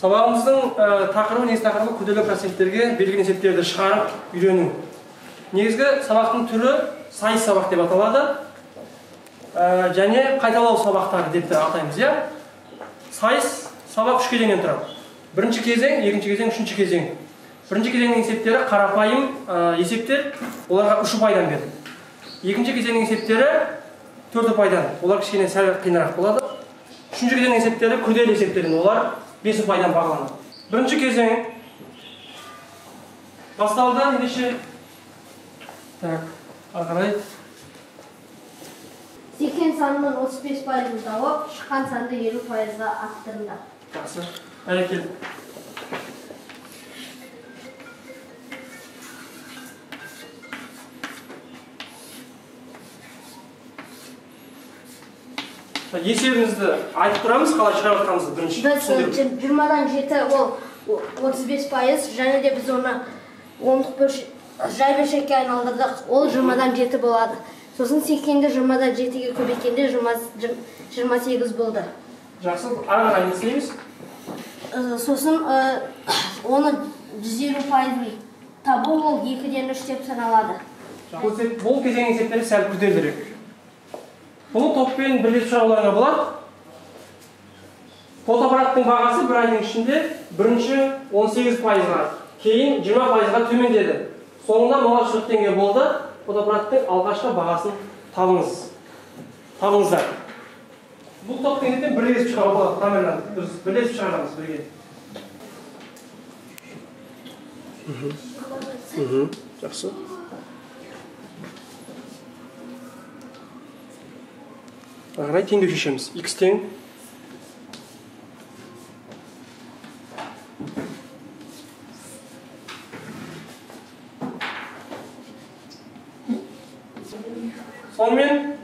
Сабағымыздың тақырыбы негізгі тақырыбы күрделі проценттерге белгілі есептерді шығарып үйрену. Негізгі сабақтың түрі сайыс сабақ деп аталады. Және қайталау сабақтары деп те атаймыз, иә? Сайыс сабақ 3 кезеңнен тұрады. Бірінші кезең, екінші кезең, үшінші кезең. Бірінші кезеңнің есептері қарапайым есептер, оларға 3 ұпайдан берді. Екінші кезеңнің есептері 4 ұпайдан, олар кішкене сәл қиынырақ болады. Үшінші кезеңнің есептері күрделі есептерден, олар 5 ұпайдан бағаланады. Бірінші кезең басталды, ендеше так, ағарай. Секен санының 35%-ын тауып, шыққан санды 50%-ға арттырыңдар. Жақсы. Әрекел. Есебімізді айтып тұрамыз, қалай шығарып жатқанымызды бірінші. Біз 20-дан 7 ол 35%, және де біз оны жай бөлшекке айналдырдық, ол 20-дан 7 болады. Сосын секенді 20-дан 7-ге көбейткенде 28 болды. Жақсы, ары қарай не істейміз? Сосын оны 150% табу ол 2-ден 3 деп саналады. Бұл кезең есептері сәл күрделірек. Бұны топпен бірлесіп шығаруларыңа болады. Фотоаппараттың бағасы бір айдың ішінде бірінші 18%-ға, кейін 20%-ға төмендеді. Соңында 40 теңге болды. Фотоаппараттың алғашқы бағасын табыңыздар. Бұл топтың есептен бірлесіп шығару болады. Камерадан дұрыс бірлесіп шығарамыз бірге. Жақсы. Ағарай теңдеу шешеміз. X тең. Сонымен,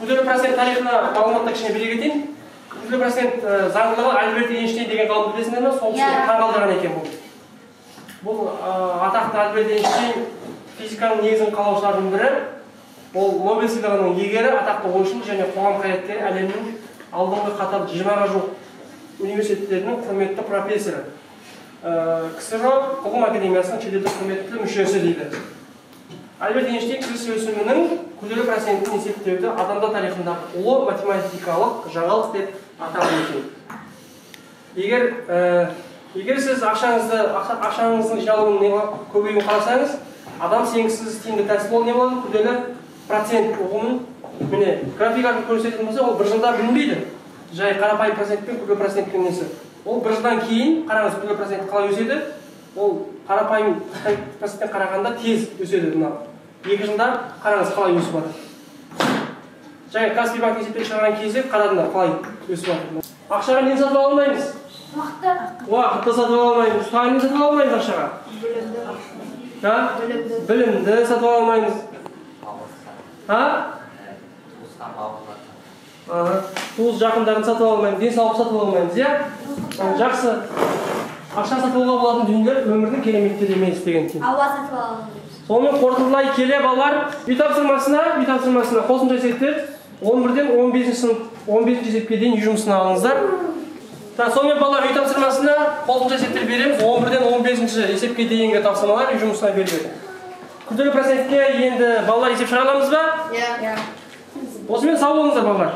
күрделі процент тарихына мағлұматты кішкене бере кетейін. Күрделі процент заңдылығы Альберт Эйнштейн деген ғалым білесіңдер ме? Сол кісі таңғалдырған екен бұл. Бұл атақты Альберт Эйнштейн физиканың негізін қалаушылардың бірі. Ол Нобель сыйлығының иегері, атақты ойшыл және қоғам қайраткері, әлемнің алдыңғы қатар 20-ға жуық университеттерінің құрметті профессоры. КСРО ғылым академиясының шетелдік құрметті мүшесі дейді. Альберт Эйнштейн кризис өсімінің күрделі процентін есептеуді адамзат тарихындағы ұлы математикалық жаңалық деп атаған екен. Егер сіз ақшаңыздың жиналуының көбеюін қарасаңыз, адам сенгісіз тиімді тәсіл ол не болады? Күрделі процент ұғымын міне график арқылы көрсететін болса, ол бір жылда білінбейді. Жай қарапайым процентпен күрделі проценттің несі. Ол бір жылдан кейін қараңыз күрделі процент қалай өседі? Ол қарапайым проценттен қарағанда тез өседі. 2 жылда қараңыз қалай өсіп жатыр. Және Каспий банк есептен шығарған кезде қарадыңдар қалай өсіп жатыр. Ақшаға нені сатып ала алмаймыз? Уақытты сатып ала алмаймыз. Тағы нені сатып ала алмаймыз ақшаға? Білімді сатып ала алмаймыз. Туыс жақындарын сатып ала алмаймыз, денсаулық сатып ала алмаймыз, иә? Жақсы. Ақша сатып алуға болатын дүниелер өмірдің кереметтері емес деген екен. Ауа сатып ала алмаймыз. Сонымен қорытындылай келе балалар, үй тапсырмасына қосымша есептер 11-ден 15 есепке дейін үй жұмысына алыңыздар. Сонымен балалар үй тапсырмасына қосымша есептер береміз. 11-ден 15 есепке дейінгі тапсырмалар үй жұмысына беріледі. Күрделі процентке енді балалар есеп шығара аламыз ба? Иә. Осымен сау болыңыздар балалар.